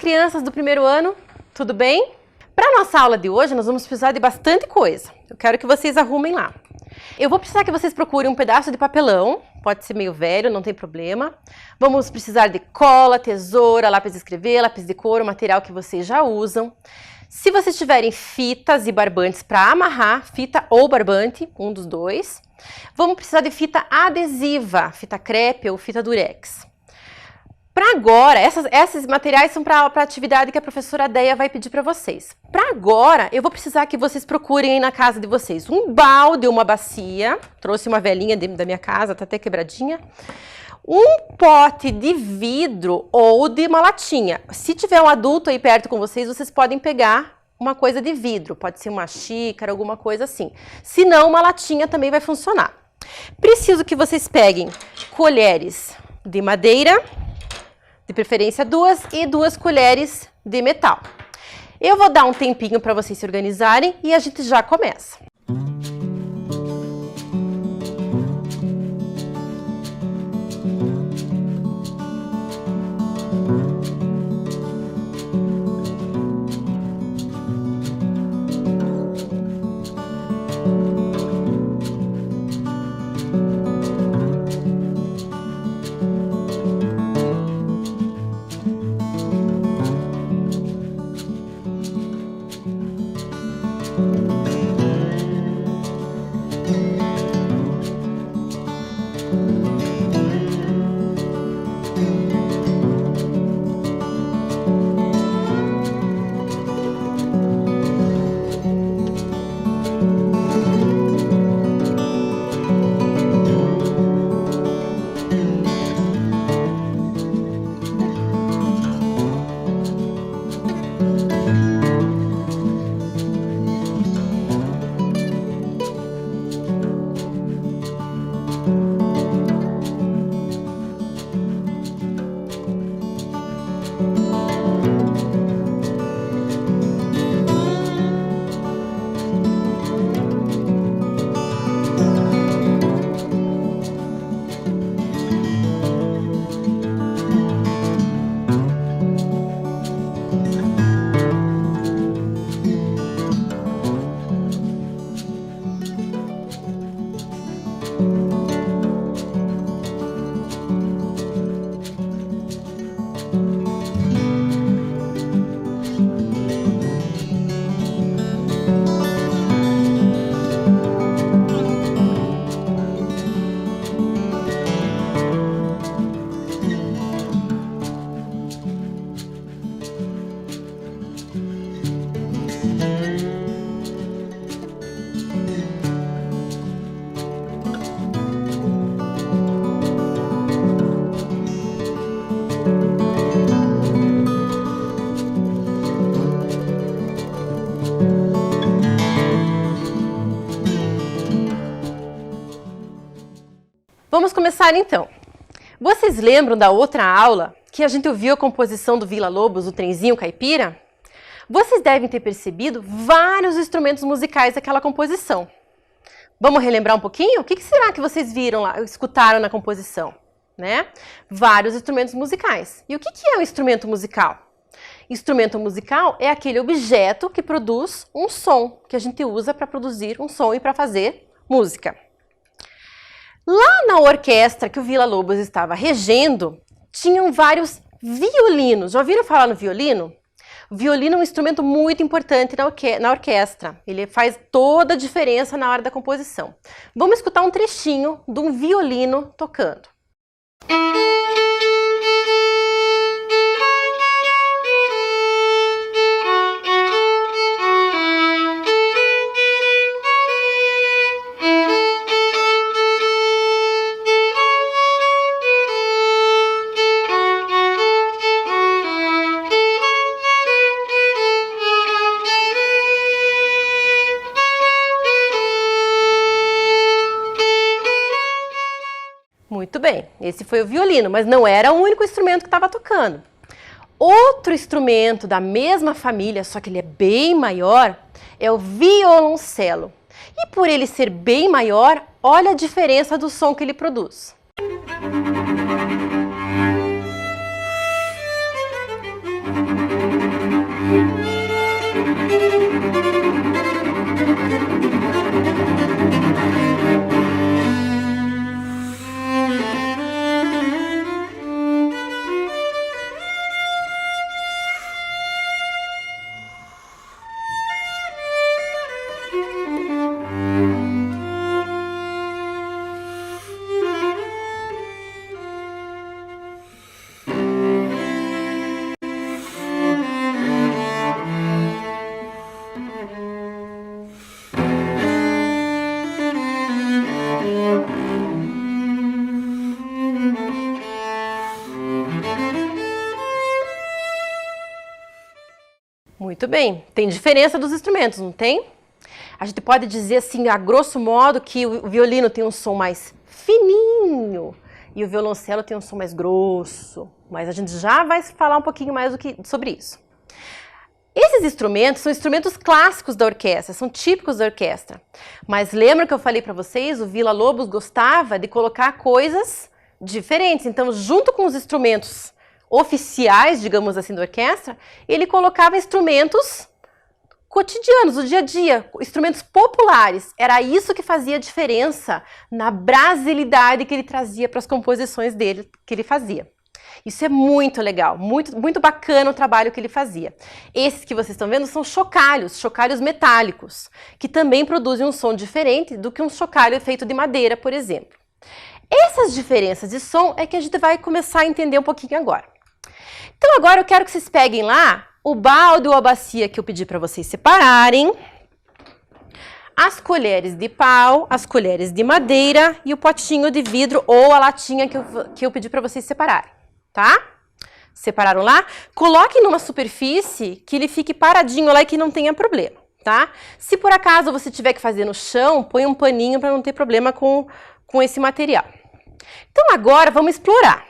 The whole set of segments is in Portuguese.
crianças do primeiro ano, tudo bem? Para nossa aula de hoje, nós vamos precisar de bastante coisa. Eu quero que vocês arrumem lá. Eu vou precisar que vocês procurem um pedaço de papelão, pode ser meio velho, não tem problema. Vamos precisar de cola, tesoura, lápis de escrever, lápis de cor, o material que vocês já usam. Se vocês tiverem fitas e barbantes para amarrar, fita ou barbante, um dos dois. Vamos precisar de fita adesiva, fita crepe ou fita durex. Para agora, esses materiais são para a atividade que a professora Deia vai pedir para vocês. Para agora, eu vou precisar que vocês procurem aí na casa de vocês um balde, uma bacia, trouxe uma velhinha da minha casa, tá até quebradinha, um pote de vidro ou de uma latinha. Se tiver um adulto aí perto com vocês, vocês podem pegar uma coisa de vidro, pode ser uma xícara, alguma coisa assim. Se não, uma latinha também vai funcionar. Preciso que vocês peguem colheres de madeira, de preferência duas, e 2 colheres de metal. Eu vou dar um tempinho para vocês se organizarem e a gente já começa. Vamos começar então. Vocês lembram da outra aula que a gente ouviu a composição do Villa-Lobos, o trenzinho caipira? Vocês devem ter percebido vários instrumentos musicais daquela composição. Vamos relembrar um pouquinho? O que será que vocês viram lá, escutaram na composição? Né? Vários instrumentos musicais. E o que é um instrumento musical? Instrumento musical é aquele objeto que produz um som, que a gente usa para produzir um som e para fazer música. Lá na orquestra que o Villa-Lobos estava regendo, tinham vários violinos. Já ouviram falar no violino? O violino é um instrumento muito importante na orquestra. Ele faz toda a diferença na hora da composição. Vamos escutar um trechinho de um violino tocando. Muito bem, esse foi o violino, mas não era o único instrumento que estava tocando. Outro instrumento da mesma família, só que ele é bem maior, é o violoncelo. E por ele ser bem maior, olha a diferença do som que ele produz. Muito bem, tem diferença dos instrumentos, não tem? A gente pode dizer assim, a grosso modo, que o violino tem um som mais fininho e o violoncelo tem um som mais grosso, mas a gente já vai falar um pouquinho mais sobre isso. Esses instrumentos são instrumentos clássicos da orquestra, são típicos da orquestra, mas lembra que eu falei para vocês, o Villa-Lobos gostava de colocar coisas diferentes, então junto com os instrumentos oficiais, digamos assim, da orquestra, ele colocava instrumentos cotidianos, do dia a dia, instrumentos populares. Era isso que fazia diferença na brasilidade que ele trazia para as composições dele, que ele fazia. Isso é muito legal, muito bacana o trabalho que ele fazia. Esses que vocês estão vendo são chocalhos metálicos, que também produzem um som diferente do que um chocalho feito de madeira, por exemplo. Essas diferenças de som é que a gente vai começar a entender um pouquinho agora. Então agora eu quero que vocês peguem lá o balde ou a bacia que eu pedi para vocês separarem, as colheres de pau, as colheres de madeira e o potinho de vidro ou a latinha que eu pedi para vocês separarem, tá? Separaram lá? Coloquem numa superfície que ele fique paradinho lá e que não tenha problema, tá? Se por acaso você tiver que fazer no chão, põe um paninho para não ter problema com esse material. Então agora vamos explorar.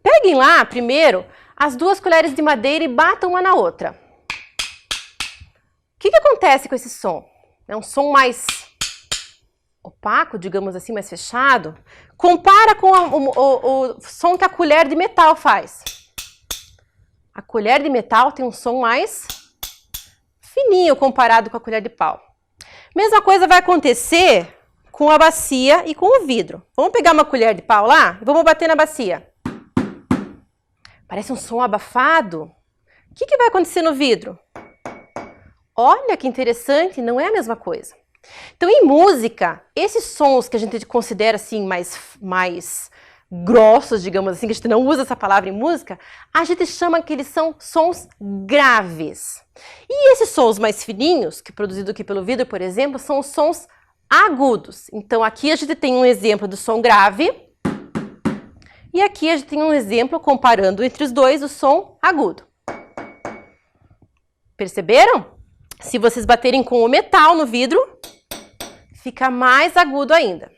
Peguem lá primeiro as duas colheres de madeira e batam uma na outra. O que acontece com esse som? É um som mais opaco, digamos assim, mais fechado. Compara com o som que a colher de metal faz. A colher de metal tem um som mais fininho comparado com a colher de pau. Mesma coisa vai acontecer com a bacia e com o vidro. Vamos pegar uma colher de pau lá e vamos bater na bacia. Parece um som abafado. O que vai acontecer no vidro? Olha que interessante, não é a mesma coisa. Então, em música, esses sons que a gente considera assim mais grossos, digamos assim, que a gente não usa essa palavra em música, a gente chama que eles são sons graves. E esses sons mais fininhos, que é produzido aqui pelo vidro, por exemplo, são os sons agudos. Então, aqui a gente tem um exemplo do som grave. E aqui a gente tem um exemplo comparando entre os dois o som agudo. Perceberam? Se vocês baterem com o metal no vidro, fica mais agudo ainda.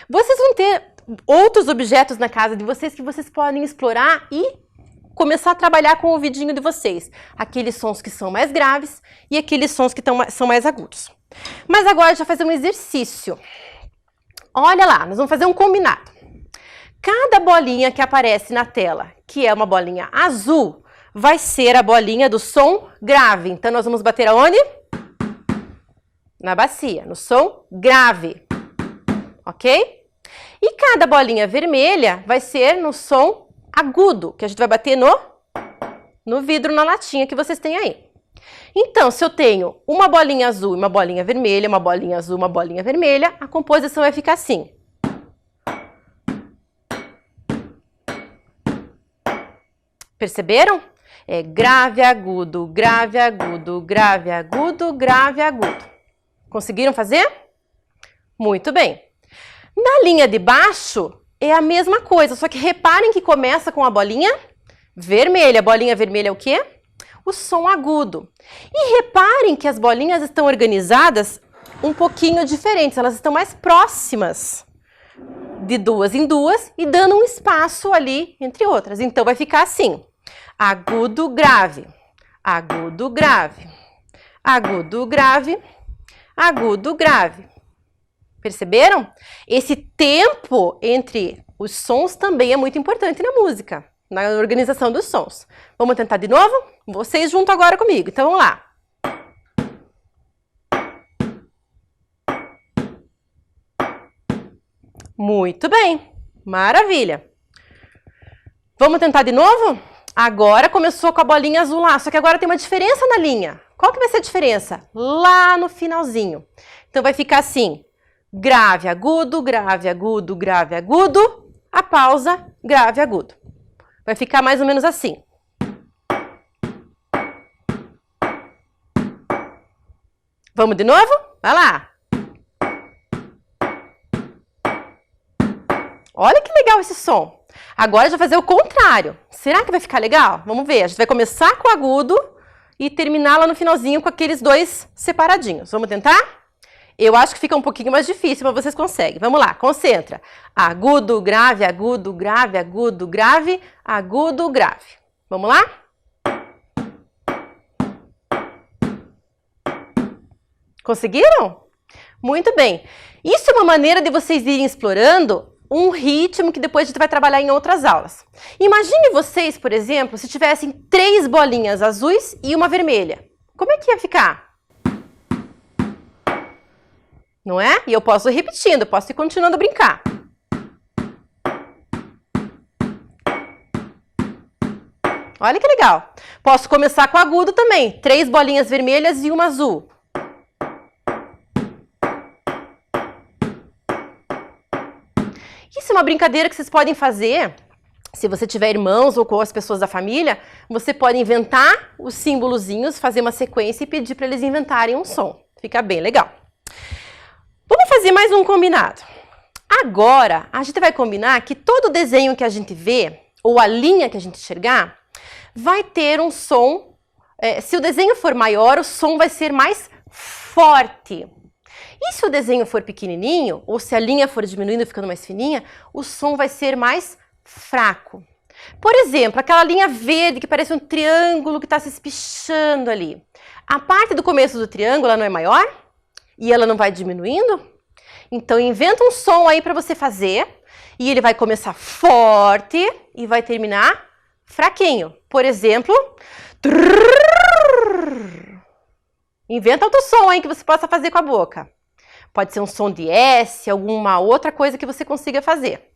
Vocês vão ter outros objetos na casa de vocês que vocês podem explorar e começar a trabalhar com o ouvidinho de vocês. Aqueles sons que são mais graves e aqueles sons que são mais agudos. Mas agora a gente vai fazer um exercício. Olha lá, nós vamos fazer um combinado. Cada bolinha que aparece na tela, que é uma bolinha azul, vai ser a bolinha do som grave. Então, nós vamos bater aonde? Na bacia, no som grave. Ok? E cada bolinha vermelha vai ser no som agudo, que a gente vai bater no vidro, na latinha que vocês têm aí. Então, se eu tenho uma bolinha azul e uma bolinha vermelha, uma bolinha azul, uma bolinha vermelha, a composição vai ficar assim. Perceberam? É grave, agudo, grave, agudo, grave, agudo, grave, agudo. Conseguiram fazer? Muito bem. Na linha de baixo é a mesma coisa, só que reparem que começa com a bolinha vermelha. A bolinha vermelha é o quê? O som agudo. E reparem que as bolinhas estão organizadas um pouquinho diferentes, elas estão mais próximas de duas em duas e dando um espaço ali entre outras. Então vai ficar assim: agudo, grave, agudo, grave, agudo, grave, agudo, grave. Perceberam? Esse tempo entre os sons também é muito importante na música, na organização dos sons. Vamos tentar de novo? Vocês junto agora comigo. Então, vamos lá. Muito bem. Maravilha. Vamos tentar de novo? Agora começou com a bolinha azul lá, só que agora tem uma diferença na linha. Qual que vai ser a diferença? Lá no finalzinho. Então, vai ficar assim. Grave, agudo, grave, agudo, grave, agudo. A pausa, grave, agudo. Vai ficar mais ou menos assim. Vamos de novo? Vai lá. Olha que legal esse som. Agora a gente vai fazer o contrário. Será que vai ficar legal? Vamos ver. A gente vai começar com o agudo e terminar lá no finalzinho com aqueles dois separadinhos. Vamos tentar? Eu acho que fica um pouquinho mais difícil, mas vocês conseguem. Vamos lá, concentra. Agudo, grave, agudo, grave, agudo, grave, agudo, grave. Vamos lá? Conseguiram? Muito bem. Isso é uma maneira de vocês irem explorando um ritmo que depois a gente vai trabalhar em outras aulas. Imagine vocês, por exemplo, se tivessem 3 bolinhas azuis e uma vermelha. Como é que ia ficar? Não é? E eu posso ir repetindo, posso ir continuando a brincar. Olha que legal. Posso começar com agudo também. 3 bolinhas vermelhas e uma azul. Isso é uma brincadeira que vocês podem fazer. Se você tiver irmãos ou com as pessoas da família, você pode inventar os símbolozinhos, fazer uma sequência e pedir para eles inventarem um som. Fica bem legal. Vamos fazer mais um combinado. Agora, a gente vai combinar que todo desenho que a gente vê, ou a linha que a gente enxergar, vai ter um som. Se o desenho for maior, o som vai ser mais forte. E se o desenho for pequenininho, ou se a linha for diminuindo, ficando mais fininha, o som vai ser mais fraco. Por exemplo, aquela linha verde que parece um triângulo que está se espichando ali. A parte do começo do triângulo, ela não é maior? E ela não vai diminuindo? Então, inventa um som aí para você fazer. E ele vai começar forte e vai terminar fraquinho. Por exemplo... Inventa outro som aí que você possa fazer com a boca. Pode ser um som de S, alguma outra coisa que você consiga fazer.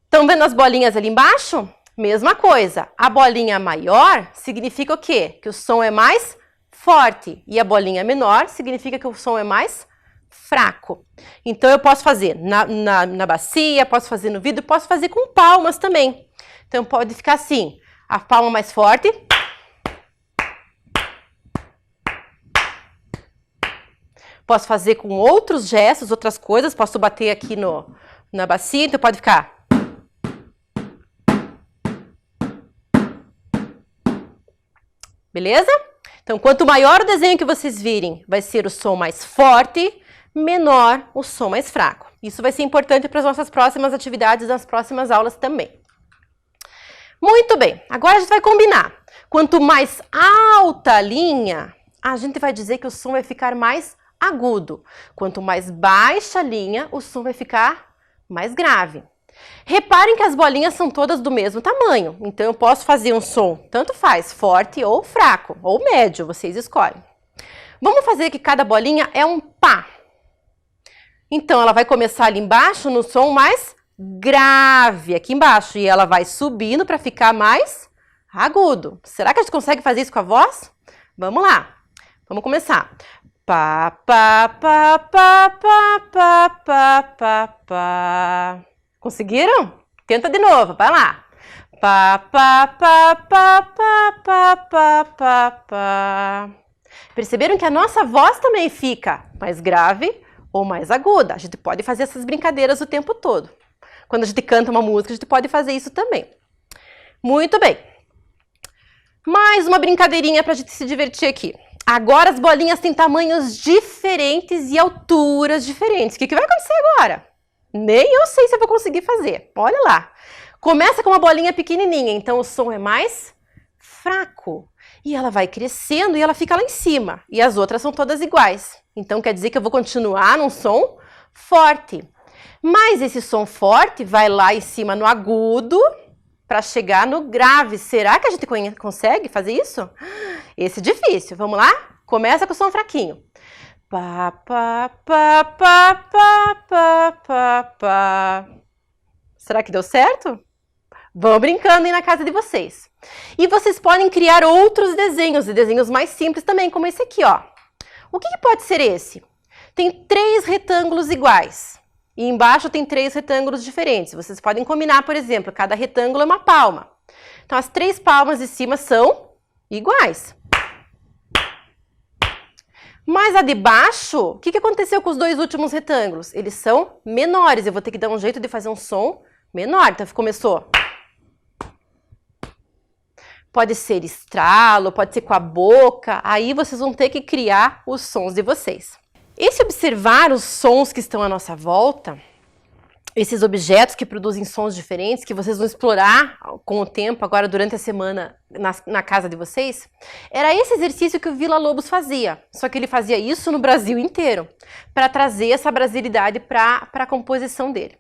Estão vendo as bolinhas ali embaixo? Mesma coisa. A bolinha maior significa o quê? Que o som é mais forte. E a bolinha menor significa que o som é mais fraco. Então, eu posso fazer na bacia, posso fazer no vidro, posso fazer com palmas também. Então, pode ficar assim. A palma mais forte. Posso fazer com outros gestos, outras coisas. Posso bater aqui na bacia, então pode ficar. Beleza? Então, quanto maior o desenho que vocês virem, vai ser o som mais forte, menor o som mais fraco. Isso vai ser importante para as nossas próximas atividades, nas próximas aulas também. Muito bem, agora a gente vai combinar. Quanto mais alta a linha, a gente vai dizer que o som vai ficar mais agudo. Quanto mais baixa a linha, o som vai ficar mais grave. Reparem que as bolinhas são todas do mesmo tamanho. Então, eu posso fazer um som, tanto faz, forte ou fraco, ou médio, vocês escolhem. Vamos fazer que cada bolinha é um pá. Então, ela vai começar ali embaixo no som mais grave, aqui embaixo. E ela vai subindo para ficar mais agudo. Será que a gente consegue fazer isso com a voz? Vamos lá. Vamos começar. Pá, pá, pá, pá, pá, pá, pá, pá, pá. Conseguiram? Tenta de novo, vai lá. Pá, pá, pá, pá, pá, pá, pá, pá, pá. Perceberam que a nossa voz também fica mais grave ou mais aguda? A gente pode fazer essas brincadeiras o tempo todo. Quando a gente canta uma música, a gente pode fazer isso também. Muito bem. Mais uma brincadeirinha para a gente se divertir aqui. Agora as bolinhas têm tamanhos diferentes e alturas diferentes. O que vai acontecer agora? Nem eu sei se eu vou conseguir fazer. Olha lá. Começa com uma bolinha pequenininha, então o som é mais fraco. E ela vai crescendo e ela fica lá em cima. E as outras são todas iguais. Então quer dizer que eu vou continuar num som forte. Mas esse som forte vai lá em cima no agudo, para chegar no grave. Será que a gente consegue fazer isso? Esse é difícil. Vamos lá? Começa com o som fraquinho. Pá, pá, pá, pá, pá, pá, pá, pá. Será que deu certo? Vão brincando aí na casa de vocês. E vocês podem criar outros desenhos, e desenhos mais simples também, como esse aqui, ó. O que pode ser esse? Tem 3 retângulos iguais. E embaixo tem 3 retângulos diferentes. Vocês podem combinar, por exemplo, cada retângulo é uma palma. Então, as 3 palmas de cima são iguais. Mas a de baixo, o que aconteceu com os 2 últimos retângulos? Eles são menores. Eu vou ter que dar um jeito de fazer um som menor. Então, começou. Pode ser estralo, pode ser com a boca. Aí vocês vão ter que criar os sons de vocês. E se observar os sons que estão à nossa volta, esses objetos que produzem sons diferentes, que vocês vão explorar com o tempo, agora durante a semana, na casa de vocês, era esse exercício que o Villa-Lobos fazia. Só que ele fazia isso no Brasil inteiro, para trazer essa brasilidade para a composição dele.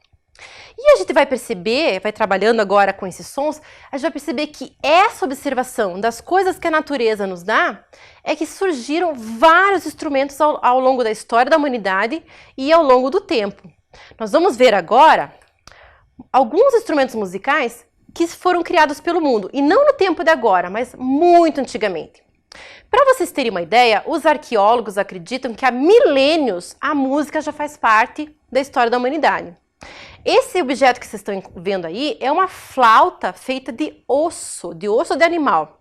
E a gente vai perceber, vai trabalhando agora com esses sons, a gente vai perceber que essa observação das coisas que a natureza nos dá é que surgiram vários instrumentos ao longo da história da humanidade e ao longo do tempo. Nós vamos ver agora alguns instrumentos musicais que foram criados pelo mundo, e não no tempo de agora, mas muito antigamente. Para vocês terem uma ideia, os arqueólogos acreditam que há milênios a música já faz parte da história da humanidade. Esse objeto que vocês estão vendo aí é uma flauta feita de osso de animal.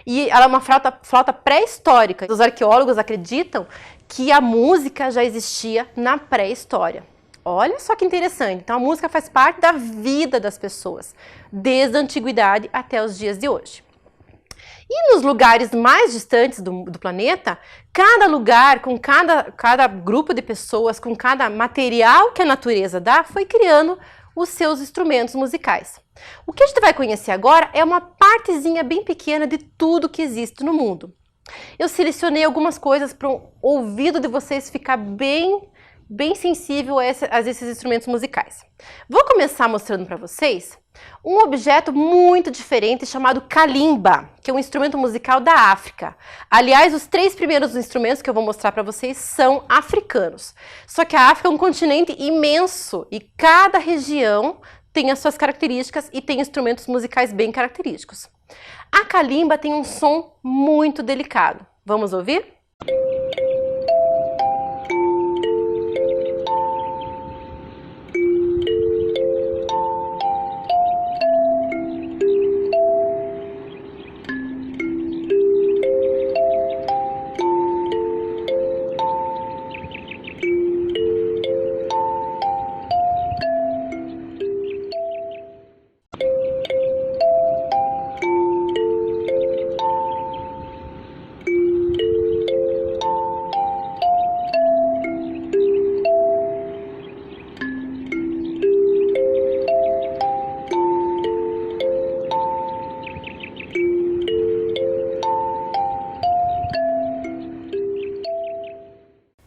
E ela é uma flauta pré-histórica. Os arqueólogos acreditam que a música já existia na pré-história. Olha só que interessante. Então a música faz parte da vida das pessoas, desde a antiguidade até os dias de hoje. E nos lugares mais distantes do planeta, cada lugar, com cada grupo de pessoas, com cada material que a natureza dá, foi criando os seus instrumentos musicais. O que a gente vai conhecer agora é uma partezinha bem pequena de tudo que existe no mundo. Eu selecionei algumas coisas para o ouvido de vocês ficar bem sensível a esses instrumentos musicais. Vou começar mostrando para vocês um objeto muito diferente chamado kalimba, que é um instrumento musical da África. Aliás, os 3 primeiros instrumentos que eu vou mostrar para vocês são africanos. Só que a África é um continente imenso e cada região tem as suas características e tem instrumentos musicais bem característicos. A kalimba tem um som muito delicado. Vamos ouvir?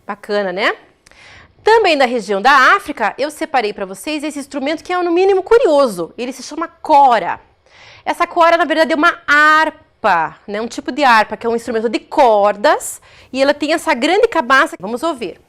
Bacana, né? Também da região da África, eu separei para vocês esse instrumento que é no mínimo curioso. Ele se chama cora. Essa cora, na verdade, é uma harpa, né? Um tipo de harpa, que é um instrumento de cordas, e ela tem essa grande cabaça. Vamos ouvir.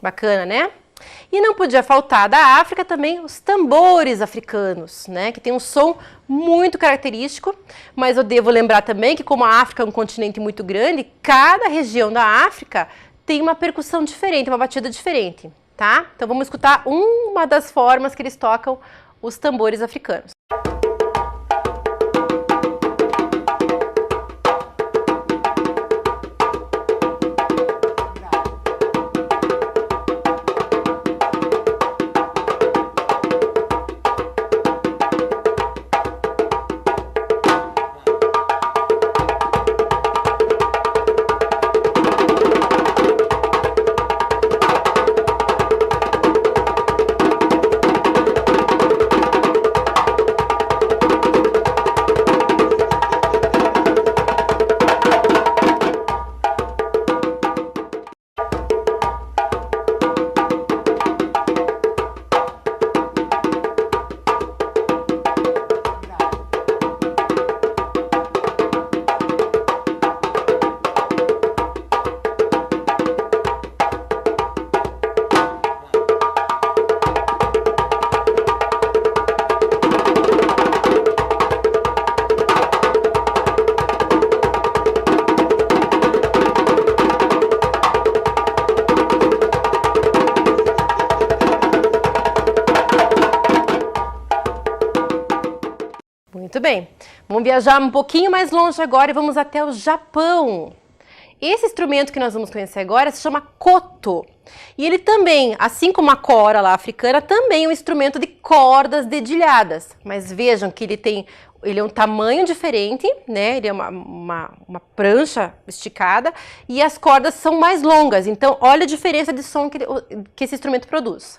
Bacana, né? E não podia faltar da África também os tambores africanos, né, que tem um som muito característico, mas eu devo lembrar também que como a África é um continente muito grande, cada região da África tem uma percussão diferente, uma batida diferente, tá? Então vamos escutar uma das formas que eles tocam os tambores africanos. Muito bem, vamos viajar um pouquinho mais longe agora e vamos até o Japão. Esse instrumento que nós vamos conhecer agora se chama koto. E ele também, assim como a kora lá africana, também é um instrumento de cordas dedilhadas. Mas vejam que ele é um tamanho diferente, né? Ele é uma prancha esticada e as cordas são mais longas. Então, olha a diferença de som que esse instrumento produz.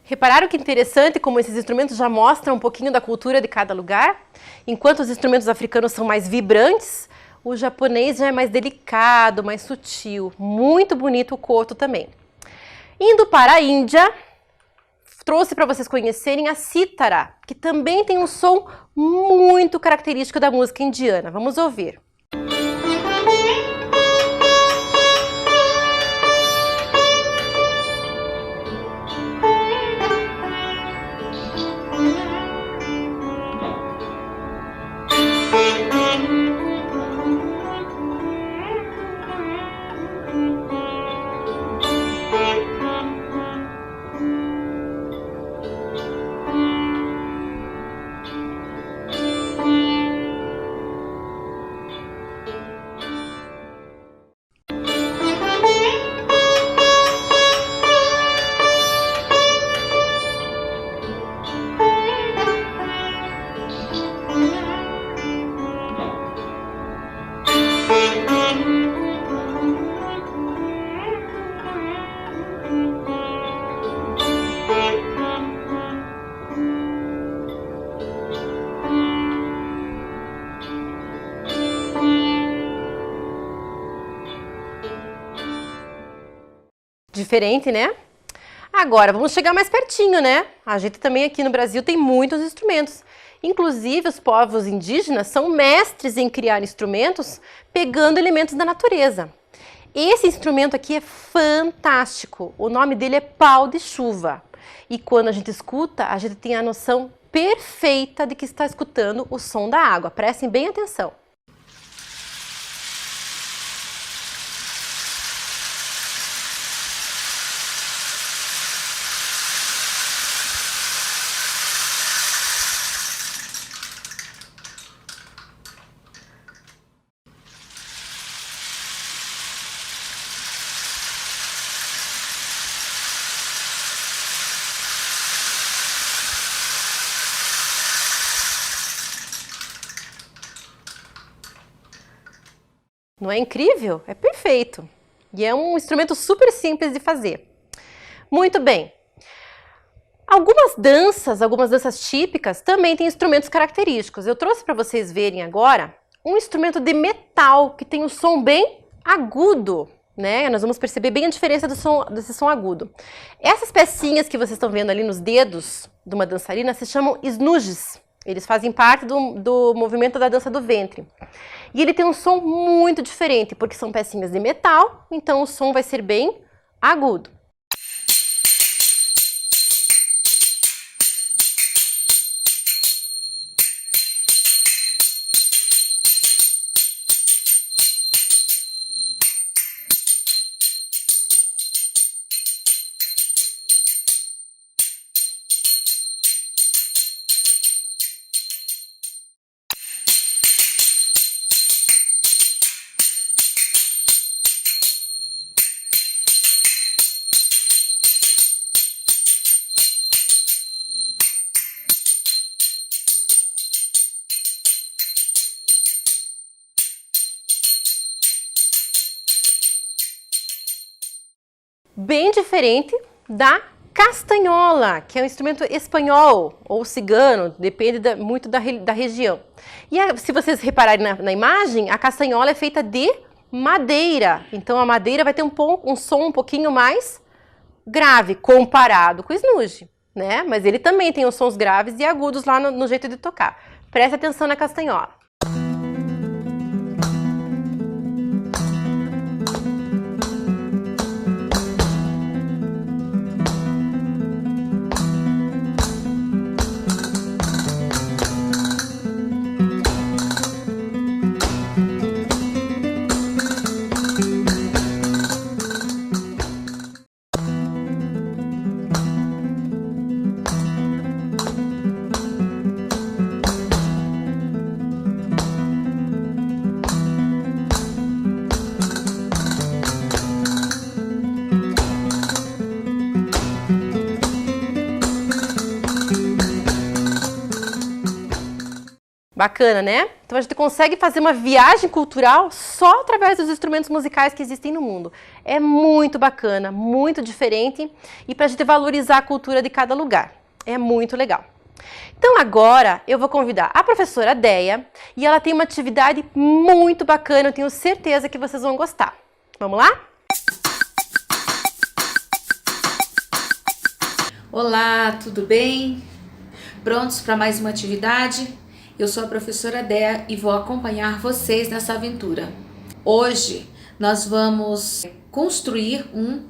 Repararam que interessante como esses instrumentos já mostram um pouquinho da cultura de cada lugar? Enquanto os instrumentos africanos são mais vibrantes, o japonês já é mais delicado, mais sutil. Muito bonito o koto também. Indo para a Índia, trouxe para vocês conhecerem a cítara, que também tem um som muito característico da música indiana. Vamos ouvir. Diferente, né? Agora, vamos chegar mais pertinho, né? A gente também aqui no Brasil tem muitos instrumentos. Inclusive, os povos indígenas são mestres em criar instrumentos pegando elementos da natureza. Esse instrumento aqui é fantástico. O nome dele é pau de chuva. E quando a gente escuta, a gente tem a noção perfeita de que está escutando o som da água. Prestem bem atenção. Não é incrível? É perfeito. E é um instrumento super simples de fazer. Muito bem. Algumas danças típicas também têm instrumentos característicos. Eu trouxe para vocês verem agora um instrumento de metal que tem um som bem agudo, né? Nós vamos perceber bem a diferença desse som agudo. Essas pecinhas que vocês estão vendo ali nos dedos de uma dançarina se chamam snudges. Eles fazem parte do movimento da dança do ventre. E ele tem um som muito diferente, porque são pecinhas de metal, então o som vai ser bem agudo. Bem diferente da castanhola, que é um instrumento espanhol ou cigano, depende muito da região. E se vocês repararem na imagem, a castanhola é feita de madeira, então a madeira vai ter um som um pouquinho mais grave comparado com o snudge, né? Mas ele também tem os sons graves e agudos lá no jeito de tocar. Preste atenção na castanhola. Bacana, né? Então a gente consegue fazer uma viagem cultural só através dos instrumentos musicais que existem no mundo. É muito bacana, muito diferente e para a gente valorizar a cultura de cada lugar. É muito legal. Então agora eu vou convidar a professora Deia e ela tem uma atividade muito bacana, eu tenho certeza que vocês vão gostar. Vamos lá? Olá, tudo bem? Prontos para mais uma atividade? Eu sou a professora Deia e vou acompanhar vocês nessa aventura. Hoje nós vamos construir um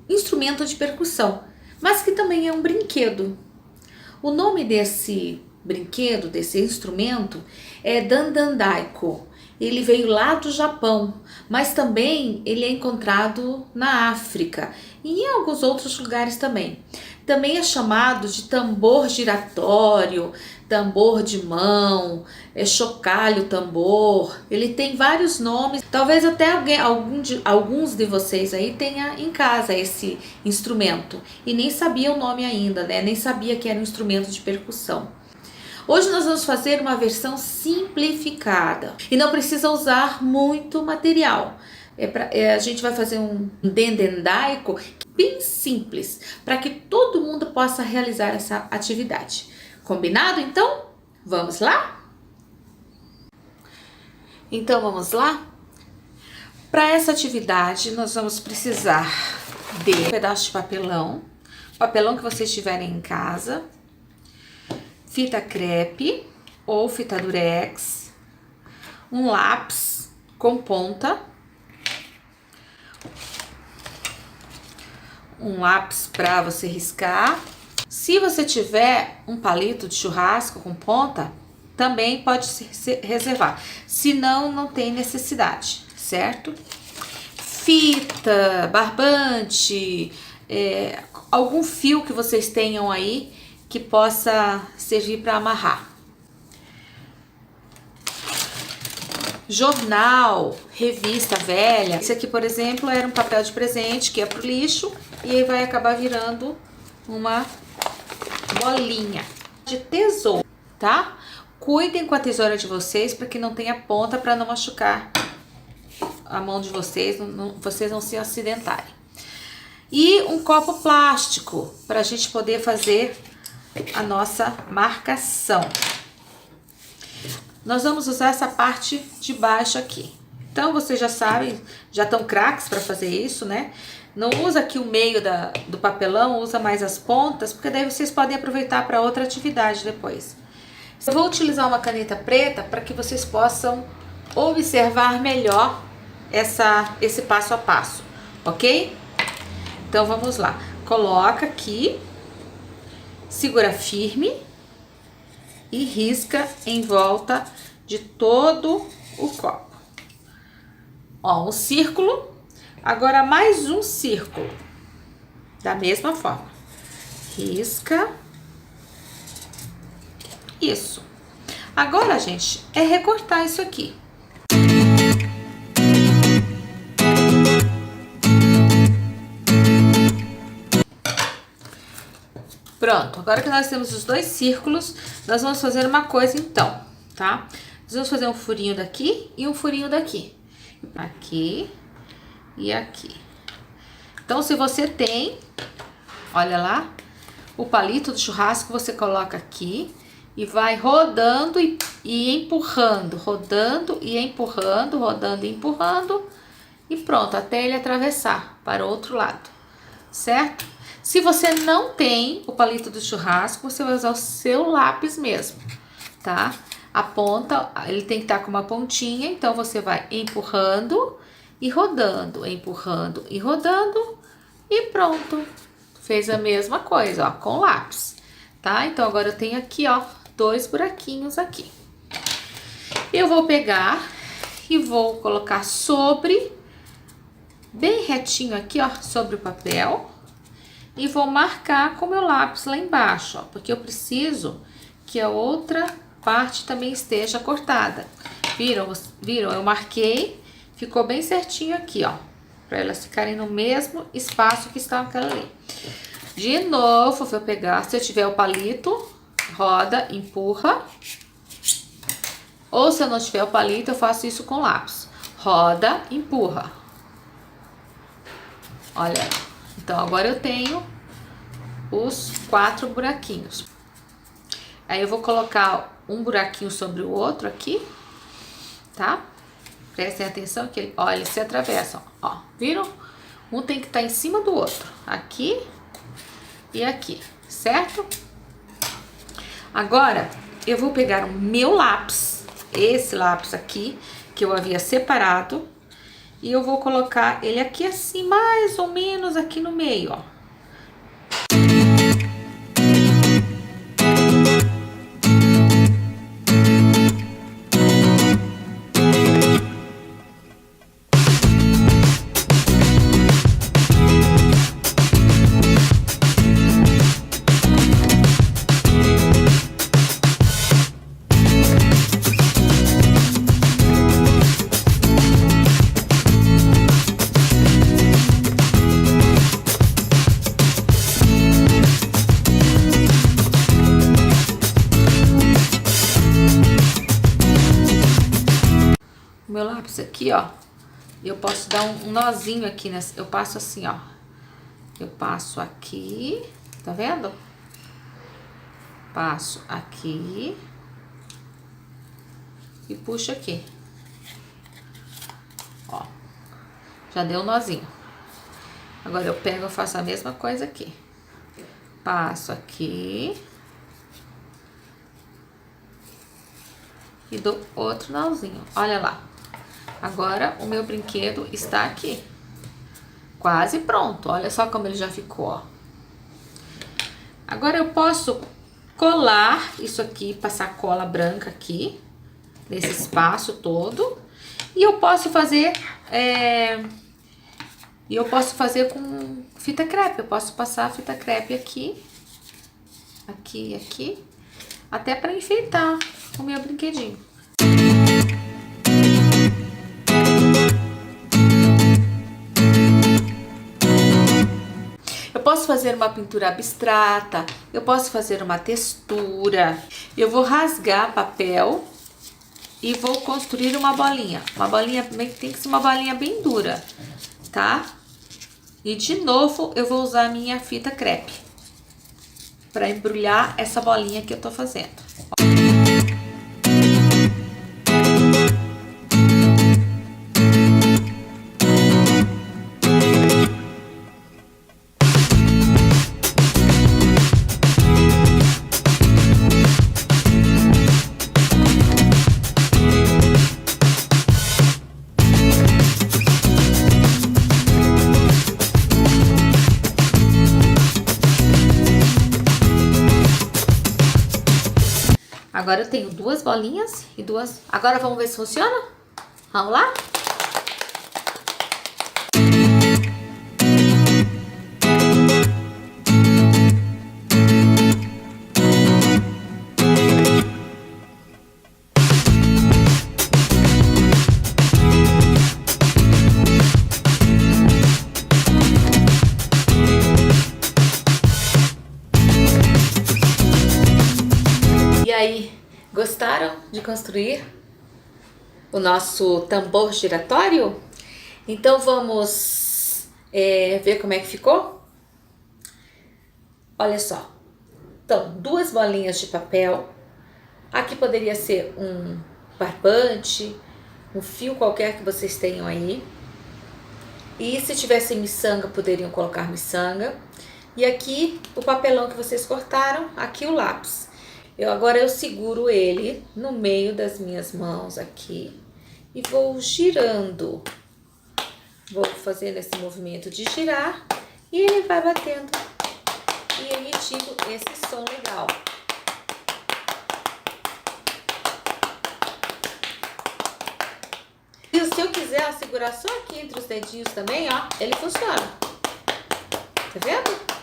instrumento de percussão, mas que também é um brinquedo. O nome desse brinquedo, desse instrumento, é dandandaiko. Ele veio lá do Japão, mas também ele é encontrado na África e em alguns outros lugares também. Também é chamado de tambor giratório, tambor de mão, chocalho tambor. Ele tem vários nomes. Talvez até alguns de vocês aí tenha em casa esse instrumento e nem sabia o nome ainda, né? Nem sabia que era um instrumento de percussão. Hoje nós vamos fazer uma versão simplificada e não precisa usar muito material. A gente vai fazer um dandandaiko bem simples, para que todo mundo possa realizar essa atividade. Combinado? Então, vamos lá? Então, vamos lá? Para essa atividade, nós vamos precisar de um pedaço de papelão. papelão que vocês tiverem em casa, fita crepe ou fita durex, um lápis com ponta, um lápis para você riscar. Se você tiver um palito de churrasco com ponta, também pode se reservar. Se não, não tem necessidade, certo? Fita, barbante, algum fio que vocês tenham aí que possa servir para amarrar. Jornal, revista velha. Esse aqui, por exemplo, era um papel de presente que é pro lixo e aí vai acabar virando uma bolinha de tesoura, tá? Cuidem com a tesoura de vocês para que não tenha ponta, para não machucar a mão de vocês, vocês não se acidentarem. E um copo plástico para a gente poder fazer a nossa marcação. Nós vamos usar essa parte de baixo aqui. Então, vocês já sabem, já estão craques para fazer isso, né? Não usa aqui o meio do papelão, usa mais as pontas, porque daí vocês podem aproveitar para outra atividade depois. Eu vou utilizar uma caneta preta para que vocês possam observar melhor esse passo a passo, ok? Então, vamos lá. Coloca aqui, segura firme e risca em volta de todo o copo. Ó, um círculo. Agora mais um círculo. Da mesma forma. Risca. Isso. Agora, gente, é recortar isso aqui. Pronto, agora que nós temos os dois círculos, nós vamos fazer uma coisa então, tá? Nós vamos fazer um furinho daqui e um furinho daqui. Aqui e aqui. Então, se você tem, olha lá, o palito do churrasco, você coloca aqui e vai rodando e empurrando, rodando e empurrando, rodando e empurrando. E pronto, até ele atravessar para o outro lado, certo? Se você não tem o palito do churrasco, você vai usar o seu lápis mesmo, tá? A ponta, ele tem que estar com uma pontinha, então você vai empurrando e rodando, empurrando e rodando e pronto. Fez a mesma coisa, ó, com lápis, tá? Então agora eu tenho aqui, ó, 2 buraquinhos aqui. Eu vou pegar e vou colocar bem retinho aqui, ó, sobre o papel. E vou marcar com meu lápis lá embaixo, ó, porque eu preciso que a outra parte também esteja cortada. Viram? Viram? Eu marquei, ficou bem certinho aqui, ó, para elas ficarem no mesmo espaço que estava aquela ali. De novo, vou pegar, se eu tiver o palito, roda, empurra. Ou se eu não tiver o palito, eu faço isso com lápis. Roda, empurra. Olha. Então, agora eu tenho os 4 buraquinhos. Aí, eu vou colocar um buraquinho sobre o outro aqui, tá? Prestem atenção que, ó, eles se atravessam, ó. Viram? Um tem que estar em cima do outro. Aqui e aqui, certo? Agora, eu vou pegar o meu lápis, esse lápis aqui, que eu havia separado. E eu vou colocar ele aqui assim, mais ou menos aqui no meio, ó. Meu lápis aqui, ó, eu posso dar um nozinho aqui, eu passo assim, ó. Eu passo aqui, tá vendo? Passo aqui e puxo aqui. Ó, já deu um nozinho. Agora eu pego e faço a mesma coisa aqui. Passo aqui. E dou outro nozinho. Olha lá. Agora o meu brinquedo está aqui. Quase pronto. Olha só como ele já ficou, ó. Agora eu posso colar isso aqui, passar cola branca aqui, nesse espaço todo. E eu posso fazer, com fita crepe. Eu posso passar a fita crepe aqui, aqui e aqui, até para enfeitar o meu brinquedinho. Eu posso fazer uma pintura abstrata, eu posso fazer uma textura. Eu vou rasgar papel e vou construir uma bolinha. Uma bolinha, tem que ser uma bolinha bem dura, tá? E de novo eu vou usar a minha fita crepe para embrulhar essa bolinha que eu tô fazendo. Agora eu tenho duas bolinhas e duas... Agora vamos ver se funciona? Vamos lá? E aí, gostaram de construir o nosso tambor giratório? Então vamos ver como é que ficou? Olha só. Então, duas bolinhas de papel. Aqui poderia ser um barbante, um fio qualquer que vocês tenham aí. E se tivessem miçanga, poderiam colocar miçanga. E aqui o papelão que vocês cortaram, aqui o lápis. Agora eu seguro ele no meio das minhas mãos aqui e vou girando. Vou fazendo esse movimento de girar e ele vai batendo e emitindo esse som legal. E se eu quiser segurar só aqui entre os dedinhos também, ó, ele funciona. Tá vendo?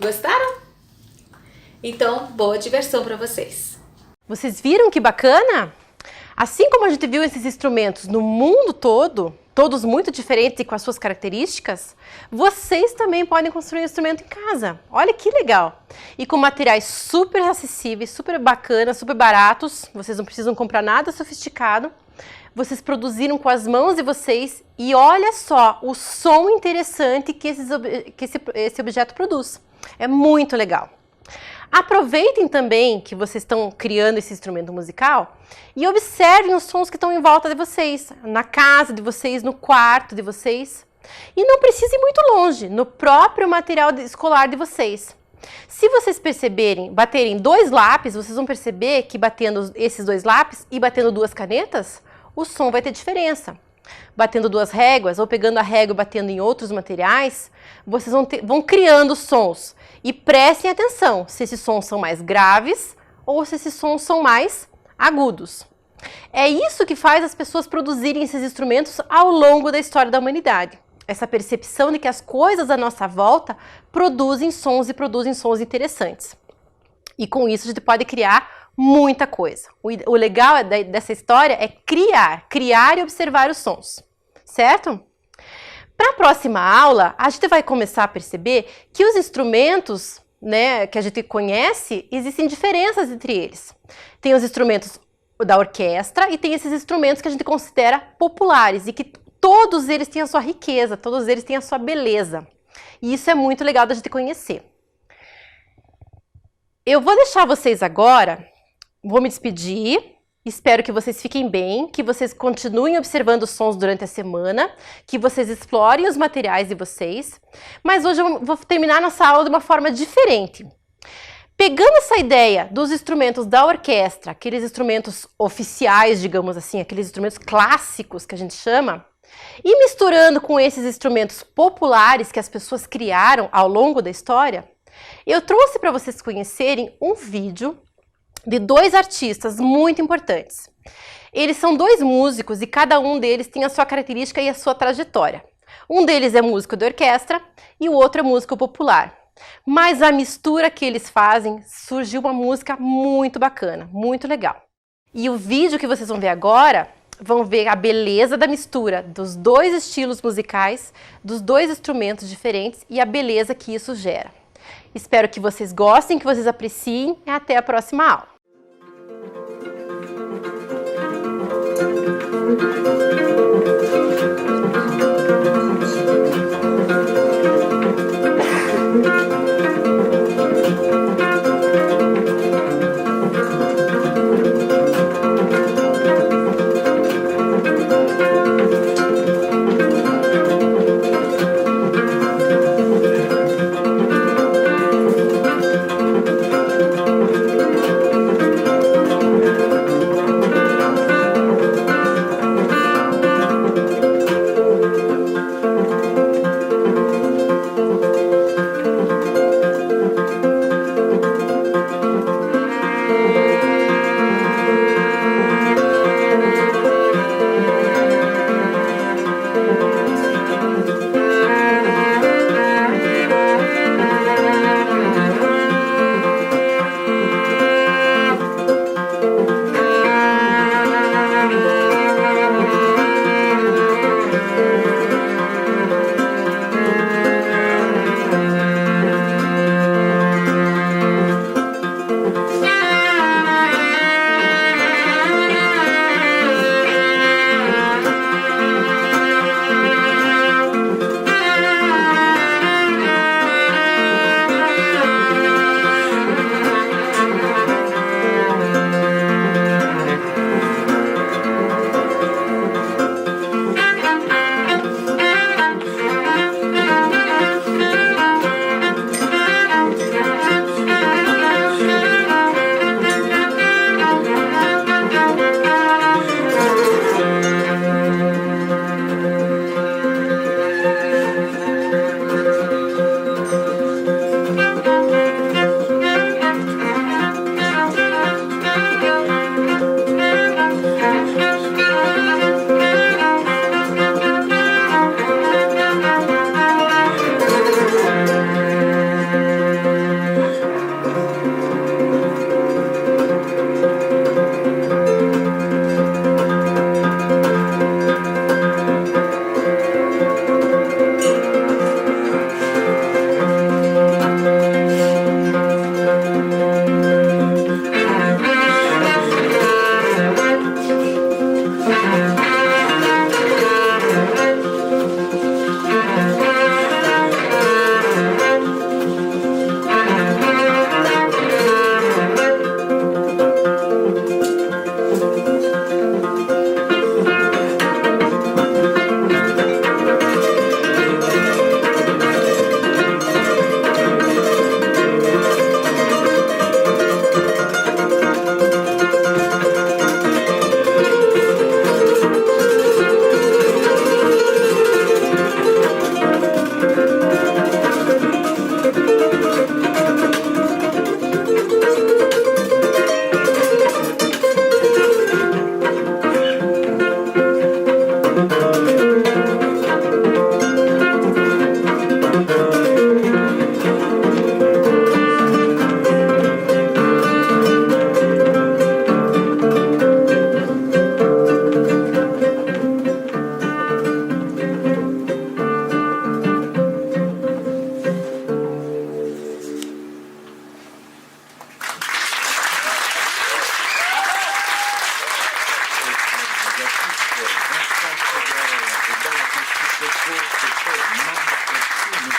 Gostaram? Então, boa diversão para vocês. Vocês viram que bacana? Assim como a gente viu esses instrumentos no mundo todo, todos muito diferentes e com as suas características, vocês também podem construir um instrumento em casa. Olha que legal! E com materiais super acessíveis, super bacanas, super baratos, vocês não precisam comprar nada sofisticado. Vocês produziram com as mãos de vocês e olha só o som interessante que esse objeto produz. É muito legal. Aproveitem também que vocês estão criando esse instrumento musical e observem os sons que estão em volta de vocês, na casa de vocês, no quarto de vocês. E não precisa ir muito longe, no próprio material escolar de vocês. Se vocês baterem dois lápis, vocês vão perceber que batendo esses dois lápis e batendo duas canetas, o som vai ter diferença. Batendo duas réguas ou pegando a régua e batendo em outros materiais, vocês vão criando sons. E prestem atenção se esses sons são mais graves ou se esses sons são mais agudos. É isso que faz as pessoas produzirem esses instrumentos ao longo da história da humanidade. Essa percepção de que as coisas à nossa volta produzem sons e produzem sons interessantes. E com isso a gente pode criar muita coisa. O legal dessa história é criar e observar os sons, certo? Para a próxima aula, a gente vai começar a perceber que os instrumentos, né, que a gente conhece, existem diferenças entre eles. Tem os instrumentos da orquestra e tem esses instrumentos que a gente considera populares e que todos eles têm a sua riqueza, todos eles têm a sua beleza. E isso é muito legal da gente conhecer. Eu vou deixar vocês agora, vou me despedir, Espero que vocês fiquem bem, que vocês continuem observando os sons durante a semana, que vocês explorem os materiais de vocês. Mas hoje eu vou terminar nossa aula de uma forma diferente. Pegando essa ideia dos instrumentos da orquestra, aqueles instrumentos oficiais, digamos assim, aqueles instrumentos clássicos que a gente chama, e misturando com esses instrumentos populares que as pessoas criaram ao longo da história, eu trouxe para vocês conhecerem um vídeo de 2 artistas muito importantes. Eles são 2 músicos e cada um deles tem a sua característica e a sua trajetória. Um deles é músico de orquestra e o outro é músico popular. Mas a mistura que eles fazem, surgiu uma música muito bacana, muito legal. E o vídeo que vocês vão ver agora, vão ver a beleza da mistura dos 2 estilos musicais, dos 2 instrumentos diferentes e a beleza que isso gera. Espero que vocês gostem, que vocês apreciem e até a próxima aula.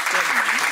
Mama,